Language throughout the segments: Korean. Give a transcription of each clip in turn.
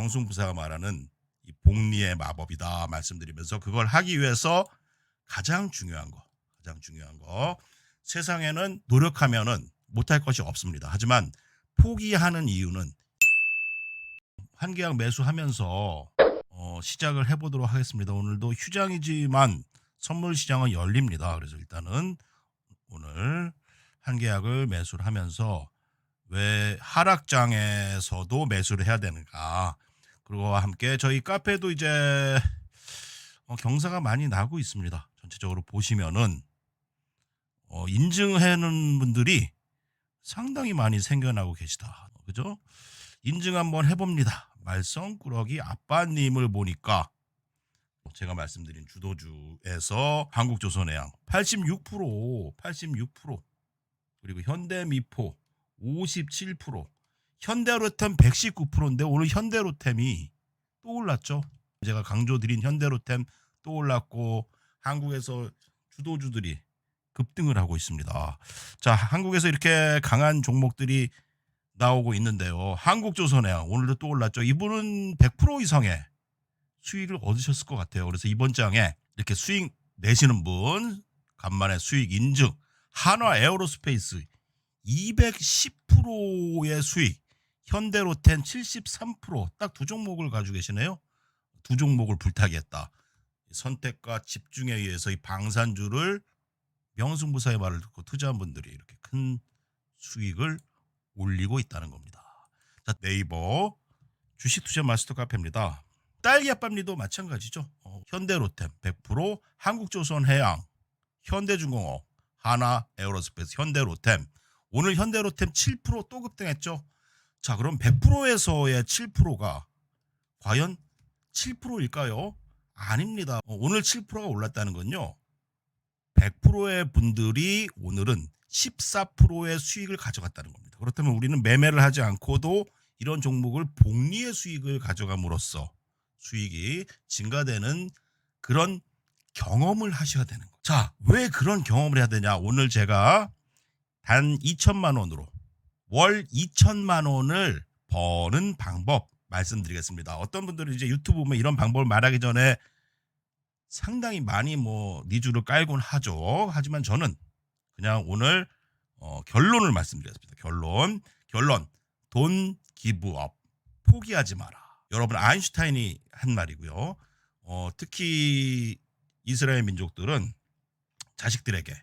명승부사가 말하는 이 복리의 마법이다 말씀드리면서 그걸 하기 위해서 가장 중요한 거 세상에는 노력하면은 못할 것이 없습니다. 하지만 포기하는 이유는 한 계약 매수하면서 시작을 해보도록 하겠습니다. 오늘도 휴장이지만 선물 시장은 열립니다. 그래서 일단은 오늘 한 계약을 매수를 하면서 왜 하락장에서도 매수를 해야 되는가, 그리고 함께 저희 카페도 이제 경사가 많이 나고 있습니다. 전체적으로 보시면은 인증하는 분들이 상당히 많이 생겨나고 계시다. 그죠? 인증 한번 해봅니다. 말썽꾸러기 아빠님을 보니까 제가 말씀드린 주도주에서 한국조선해양 86%, 그리고 현대미포 57%, 현대로템 119%인데 오늘 현대로템이 또 올랐죠. 제가 강조드린 현대로템 또 올랐고 한국에서 주도주들이 급등을 하고 있습니다. 자, 한국에서 이렇게 강한 종목들이 나오고 있는데요. 한국조선해양 오늘도 또 올랐죠. 이분은 100% 이상의 수익을 얻으셨을 것 같아요. 그래서 이번 장에 이렇게 수익 내시는 분 간만에 수익 인증, 한화 에어로스페이스 210%의 수익, 현대로템 73%, 딱 두 종목을 가지고 계시네요. 두 종목을 불타기했다. 선택과 집중에 의해서 이 방산주를 명승부사의 말을 듣고 투자한 분들이 이렇게 큰 수익을 올리고 있다는 겁니다. 자, 네이버 주식 투자 마스터 카페입니다. 딸기 아빠님도 마찬가지죠. 현대로템 100%, 한국조선해양, 현대중공업, 하나 에어로스페이스, 현대로템. 오늘 현대로템 7%또 급등했죠. 자, 그럼 100%에서의 7%가 과연 7%일까요? 아닙니다. 오늘 7%가 올랐다는 건요, 100%의 분들이 오늘은 14%의 수익을 가져갔다는 겁니다. 그렇다면 우리는 매매를 하지 않고도 이런 종목을 복리의 수익을 가져감으로써 수익이 증가되는 그런 경험을 하셔야 되는 거예요. 자, 왜 그런 경험을 해야 되냐? 오늘 제가 단 2천만 원으로 월 2천만 원을 버는 방법 말씀드리겠습니다. 어떤 분들은 이제 유튜브 보면 이런 방법을 말하기 전에 상당히 많이 니주를 깔곤 하죠. 하지만 저는 그냥 오늘 결론을 말씀드리겠습니다. 결론 돈 기브업, 포기하지 마라. 여러분, 아인슈타인이 한 말이고요. 특히 이스라엘 민족들은 자식들에게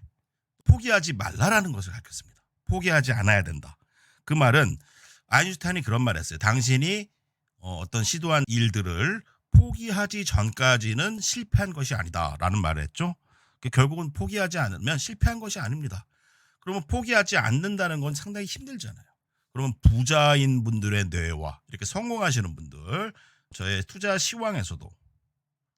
포기하지 말라라는 것을 가르쳤습니다. 포기하지 않아야 된다. 그 말은 아인슈타인이 그런 말 했어요. 당신이 어떤 시도한 일들을 포기하지 전까지는 실패한 것이 아니다 라는 말을 했죠. 결국은 포기하지 않으면 실패한 것이 아닙니다. 그러면 포기하지 않는다는 건 상당히 힘들잖아요. 그러면 부자인 분들의 뇌와 이렇게 성공하시는 분들, 저의 투자 시황에서도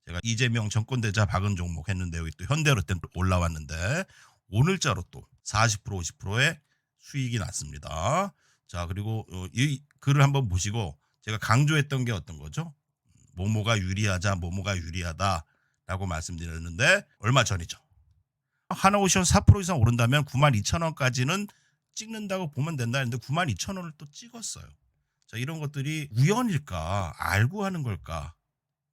제가 이재명 정권대자 박은 종목 했는데 여기 또 현대로템 올라왔는데 오늘자로 또 40% 50%의 수익이 났습니다. 자, 그리고 이 글을 한번 보시고 제가 강조했던 게 어떤 거죠? 뭐뭐가 유리하다라고 말씀드렸는데 얼마 전이죠. 하나오션 4% 이상 오른다면 92,000원까지는 찍는다고 보면 된다 했는데 92,000원을 또 찍었어요. 자, 이런 것들이 우연일까? 알고 하는 걸까?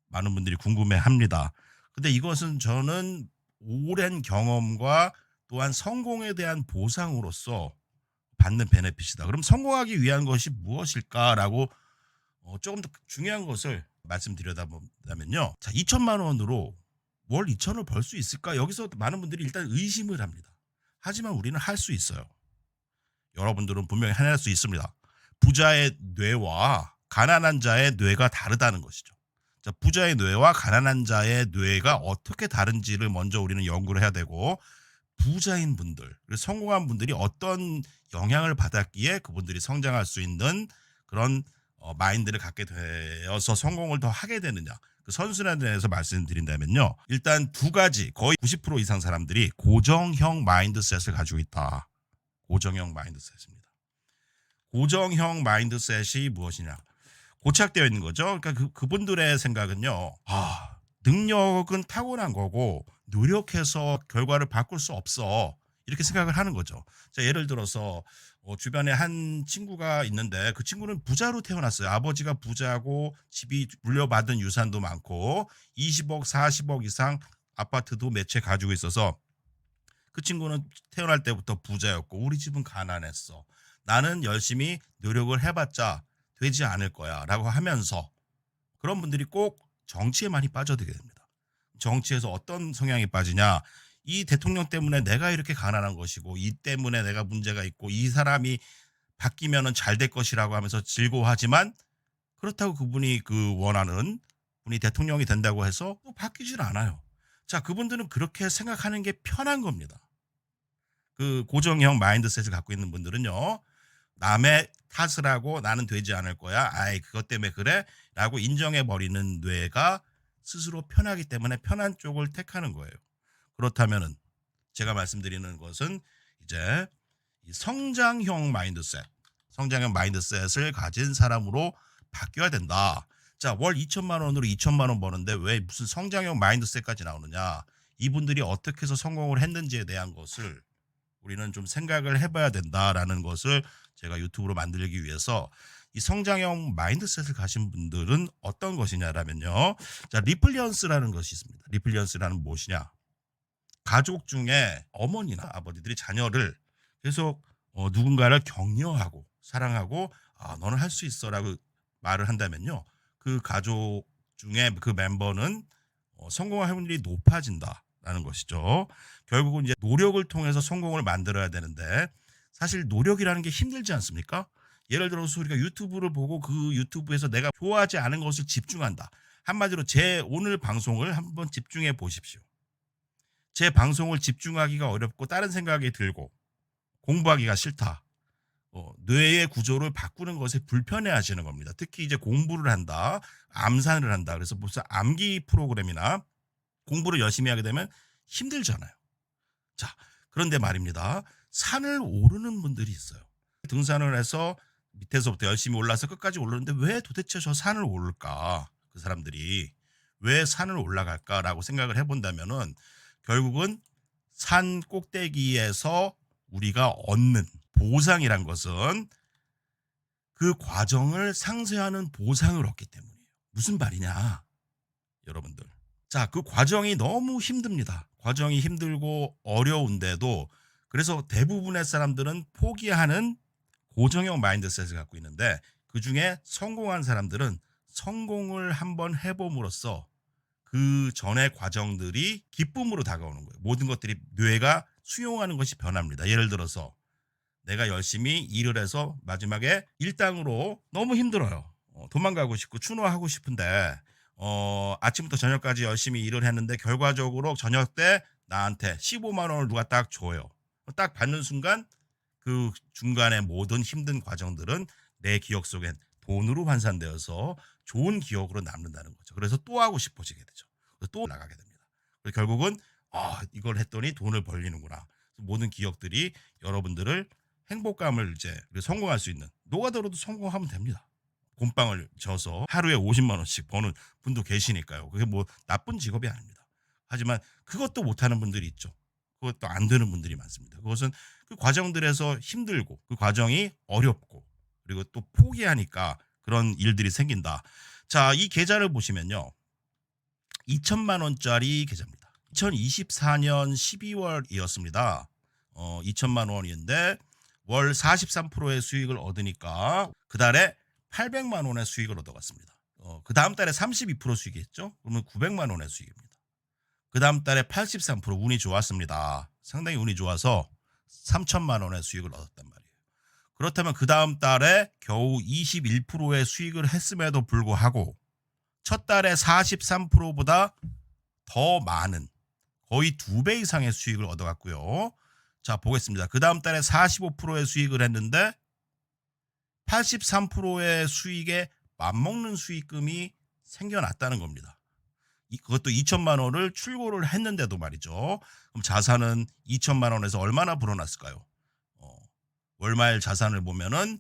많은 분들이 궁금해합니다. 근데 이것은 저는 오랜 경험과 또한 성공에 대한 보상으로서 받는 베네핏이다. 그럼 성공하기 위한 것이 무엇일까라고 조금 더 중요한 것을 말씀드려다보면요. 자, 2천만 원으로 월 2천을 벌 수 있을까? 여기서 많은 분들이 일단 의심을 합니다. 하지만 우리는 할 수 있어요. 여러분들은 분명히 해낼 수 있습니다. 부자의 뇌와 가난한 자의 뇌가 다르다는 것이죠. 자, 부자의 뇌와 가난한 자의 뇌가 어떻게 다른지를 먼저 우리는 연구를 해야 되고, 부자인 분들, 성공한 분들이 어떤 영향을 받았기에 그분들이 성장할 수 있는 그런 마인드를 갖게 되어서 성공을 더 하게 되느냐, 그 선순환에 대해서 말씀드린다면요, 일단 두 가지, 거의 90% 이상 사람들이 고정형 마인드셋을 가지고 있다. 고정형 마인드셋입니다. 고정형 마인드셋이 무엇이냐? 고착되어 있는 거죠. 그러니까 그분들의 생각은요, 능력은 타고난 거고 노력해서 결과를 바꿀 수 없어. 이렇게 생각을 하는 거죠. 자, 예를 들어서 주변에 한 친구가 있는데 그 친구는 부자로 태어났어요. 아버지가 부자고 집이 물려받은 유산도 많고 20억, 40억 이상 아파트도 몇 채 가지고 있어서 그 친구는 태어날 때부터 부자였고 우리 집은 가난했어. 나는 열심히 노력을 해봤자 되지 않을 거야라고 하면서 그런 분들이 꼭 정치에 많이 빠져들게 됩니다. 정치에서 어떤 성향이 빠지냐? 이 대통령 때문에 내가 이렇게 가난한 것이고 이 때문에 내가 문제가 있고 이 사람이 바뀌면은 잘 될 것이라고 하면서 즐거워하지만 그렇다고 그분이 그 원하는 분이 대통령이 된다고 해서 또 바뀌질 않아요. 자, 그분들은 그렇게 생각하는 게 편한 겁니다. 그 고정형 마인드셋을 갖고 있는 분들은요. 남의 탓을 하고 나는 되지 않을 거야. 아이, 그것 때문에 그래? 라고 인정해 버리는 뇌가 스스로 편하기 때문에 편한 쪽을 택하는 거예요. 그렇다면은 제가 말씀드리는 것은 이제 이 성장형 마인드셋을 가진 사람으로 바뀌어야 된다. 자, 월 2천만 원으로 2천만 원 버는데 왜 무슨 성장형 마인드셋까지 나오느냐? 이분들이 어떻게 해서 성공을 했는지에 대한 것을 우리는 좀 생각을 해봐야 된다라는 것을 제가 유튜브로 만들기 위해서 이 성장형 마인드셋을 가진 분들은 어떤 것이냐라면요. 자, 리플리언스라는 것이 있습니다. 리플리언스라는 무엇이냐? 가족 중에 어머니나 아버지들이 자녀를 계속 누군가를 격려하고 사랑하고 너는 할 수 있어라고 말을 한다면요. 그 가족 중에 그 멤버는 성공할 확률이 높아진다라는 것이죠. 결국은 이제 노력을 통해서 성공을 만들어야 되는데 사실 노력이라는 게 힘들지 않습니까? 예를 들어서 우리가 유튜브를 보고 그 유튜브에서 내가 좋아하지 않은 것을 집중한다. 한마디로 제 오늘 방송을 한번 집중해 보십시오. 제 방송을 집중하기가 어렵고 다른 생각이 들고 공부하기가 싫다. 뇌의 구조를 바꾸는 것에 불편해 하시는 겁니다. 특히 이제 공부를 한다, 암산을 한다. 그래서 무슨 암기 프로그램이나 공부를 열심히 하게 되면 힘들잖아요. 자, 그런데 말입니다. 산을 오르는 분들이 있어요. 등산을 해서 밑에서부터 열심히 올라서 끝까지 오르는데 왜 도대체 저 산을 오를까? 그 사람들이 왜 산을 올라갈까라고 생각을 해본다면은 결국은 산 꼭대기에서 우리가 얻는 보상이란 것은 그 과정을 상쇄하는 보상을 얻기 때문이에요. 무슨 말이냐, 여러분들. 자, 그 과정이 너무 힘듭니다. 과정이 힘들고 어려운데도 그래서 대부분의 사람들은 포기하는 고정형 마인드셋을 갖고 있는데 그중에 성공한 사람들은 성공을 한번 해봄으로써 그 전의 과정들이 기쁨으로 다가오는 거예요. 모든 것들이 뇌가 수용하는 것이 변합니다. 예를 들어서 내가 열심히 일을 해서 마지막에 일당으로 너무 힘들어요. 도망가고 싶고 추노하고 싶은데 아침부터 저녁까지 열심히 일을 했는데 결과적으로 저녁 때 나한테 15만 원을 누가 딱 줘요. 딱 받는 순간 그 중간의 모든 힘든 과정들은 내 기억 속엔 돈으로 환산되어서 좋은 기억으로 남는다는 거죠. 그래서 또 하고 싶어지게 되죠. 또 나가게 됩니다. 그래서 결국은 이걸 했더니 돈을 벌리는구나. 모든 기억들이 여러분들을 행복감을 이제 성공할 수 있는 노가다로도 성공하면 됩니다. 곰빵을 져서 하루에 50만 원씩 버는 분도 계시니까요. 그게 뭐 나쁜 직업이 아닙니다. 하지만 그것도 못하는 분들이 있죠. 그것도 안 되는 분들이 많습니다. 그것은 그 과정들에서 힘들고 그 과정이 어렵고 그리고 또 포기하니까 그런 일들이 생긴다. 자, 이 계좌를 보시면요. 2천만 원짜리 계좌입니다. 2024년 12월이었습니다. 2천만 원인데 월 43%의 수익을 얻으니까 그달에 800만 원의 수익을 얻어갔습니다. 그 다음 달에 32% 수익했죠? 그러면 900만 원의 수익입니다. 그 다음 달에 83% 운이 좋았습니다. 상당히 운이 좋아서 3천만 원의 수익을 얻었단 말이에요. 그렇다면 그 다음 달에 겨우 21%의 수익을 했음에도 불구하고 첫 달에 43%보다 더 많은 거의 2배 이상의 수익을 얻어갔고요. 자, 보겠습니다. 그 다음 달에 45%의 수익을 했는데 83%의 수익에 맞먹는 수익금이 생겨났다는 겁니다. 그것도 2천만 원을 출고를 했는데도 말이죠. 그럼 자산은 2천만 원에서 얼마나 불어났을까요? 월말 자산을 보면은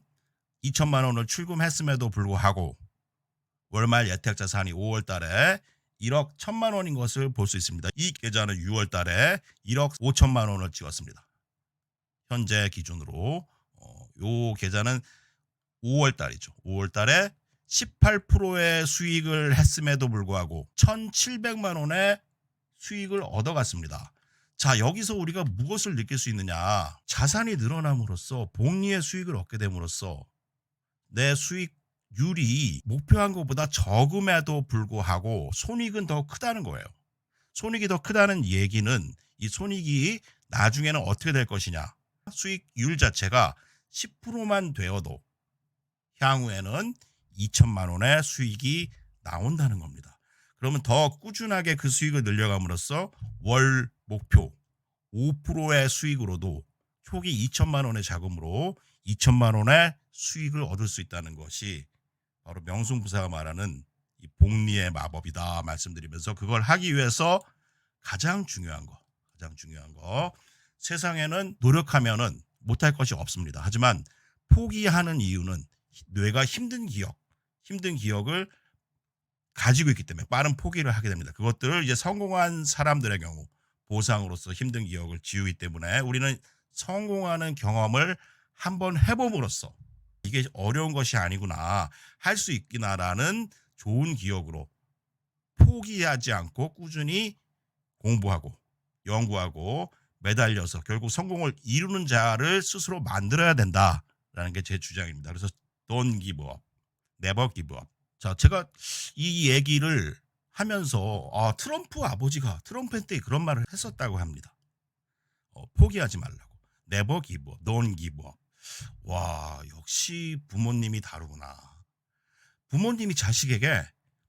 2천만 원을 출금했음에도 불구하고 월말 예탁 자산이 5월 달에 1억 1천만 원인 것을 볼 수 있습니다. 이 계좌는 6월 달에 1억 5천만 원을 찍었습니다. 현재 기준으로 요 계좌는 5월 달이죠. 5월 달에 18%의 수익을 했음에도 불구하고 1,700만 원의 수익을 얻어갔습니다. 자, 여기서 우리가 무엇을 느낄 수 있느냐? 자산이 늘어남으로써 복리의 수익을 얻게 됨으로써 내 수익률이 목표한 것보다 적음에도 불구하고 손익은 더 크다는 거예요. 손익이 더 크다는 얘기는 이 손익이 나중에는 어떻게 될 것이냐? 수익률 자체가 10%만 되어도 향후에는 2천만 원의 수익이 나온다는 겁니다. 그러면 더 꾸준하게 그 수익을 늘려감으로써 월 목표 5%의 수익으로도 초기 2천만 원의 자금으로 2천만 원의 수익을 얻을 수 있다는 것이 바로 명승부사가 말하는 이 복리의 마법이다 말씀드리면서, 그걸 하기 위해서 가장 중요한 거, 세상에는 노력하면은 못할 것이 없습니다. 하지만 포기하는 이유는 뇌가 힘든 기억을 가지고 있기 때문에 빠른 포기를 하게 됩니다. 그것들을 이제 성공한 사람들의 경우 보상으로서 힘든 기억을 지우기 때문에 우리는 성공하는 경험을 한번 해봄으로써 이게 어려운 것이 아니구나, 할 수 있구나라는 좋은 기억으로 포기하지 않고 꾸준히 공부하고 연구하고 매달려서 결국 성공을 이루는 자를 스스로 만들어야 된다라는 게 제 주장입니다. 그래서 don't give up, never give up. 자, 제가 이 얘기를 하면서 트럼프 아버지가 트럼프한테 그런 말을 했었다고 합니다. 포기하지 말라고. never give up, don't give up. 와, 역시 부모님이 다르구나. 부모님이 자식에게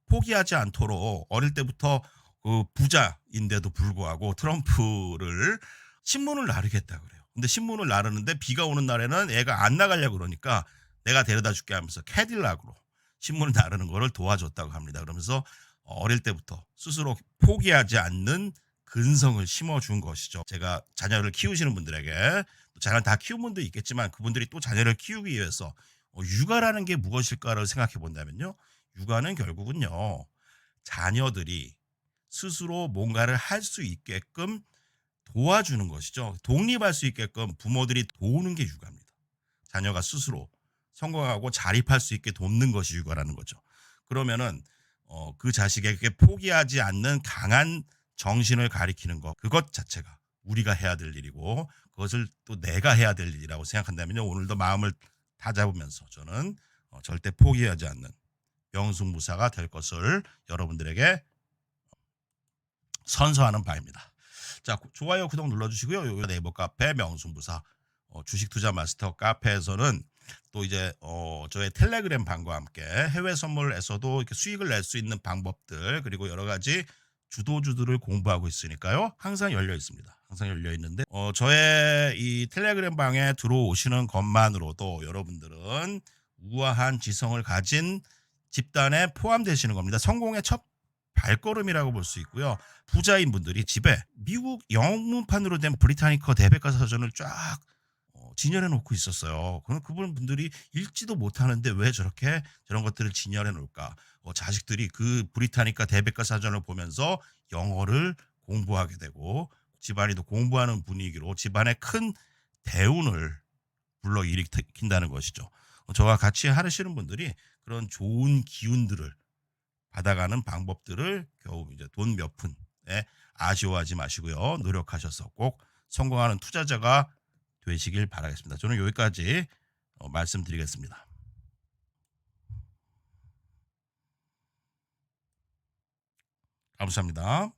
포기하지 않도록 어릴 때부터 그 부자인데도 불구하고 트럼프를 신문을 나르겠다 그래요. 근데 신문을 나르는데 비가 오는 날에는 애가 안 나가려고 그러니까 내가 데려다 줄게 하면서 캐딜락으로 신문을 나르는 거를 도와줬다고 합니다. 그러면서 어릴 때부터 스스로 포기하지 않는 근성을 심어준 것이죠. 제가 자녀를 키우시는 분들에게, 자녀를 다 키운 분도 있겠지만 그분들이 또 자녀를 키우기 위해서 육아라는 게 무엇일까를 생각해 본다면요, 육아는 결국은요, 자녀들이 스스로 뭔가를 할 수 있게끔 도와주는 것이죠. 독립할 수 있게끔 부모들이 도우는 게 육아입니다. 자녀가 스스로 성공하고 자립할 수 있게 돕는 것이 육아라는 거죠. 그러면은 그 자식에게 포기하지 않는 강한 정신을 가리키는 것, 그것 자체가 우리가 해야 될 일이고 그것을 또 내가 해야 될 일이라고 생각한다면요, 오늘도 마음을 다잡으면서 저는 절대 포기하지 않는 명승부사가 될 것을 여러분들에게 선서하는 바입니다. 자, 좋아요, 구독 눌러주시고요. 네이버 카페 명승부사 주식투자 마스터 카페에서는 또 이제 저의 텔레그램 방과 함께 해외 선물에서도 이렇게 수익을 낼 수 있는 방법들, 그리고 여러 가지 주도주들을 공부하고 있으니까요, 항상 열려 있습니다. 항상 열려 있는데 저의 이 텔레그램 방에 들어오시는 것만으로도 여러분들은 우아한 지성을 가진 집단에 포함되시는 겁니다. 성공의 첫 발걸음이라고 볼 수 있고요. 부자인 분들이 집에 미국 영문판으로 된 브리타니커 대백과사전을 쫙 진열해 놓고 있었어요. 그럼 그분들이 읽지도 못하는데 왜 저런 것들을 진열해 놓을까? 자식들이 그 브리타니카 대백과사전을 보면서 영어를 공부하게 되고 집안이 또 공부하는 분위기로 집안에 큰 대운을 불러일으킨다는 것이죠. 저와 같이 하시는 분들이 그런 좋은 기운들을 받아가는 방법들을 겨우 이제 돈 몇 푼에 아쉬워하지 마시고요, 노력하셔서 꼭 성공하는 투자자가 되시길 바라겠습니다. 저는 여기까지 말씀드리겠습니다. 감사합니다.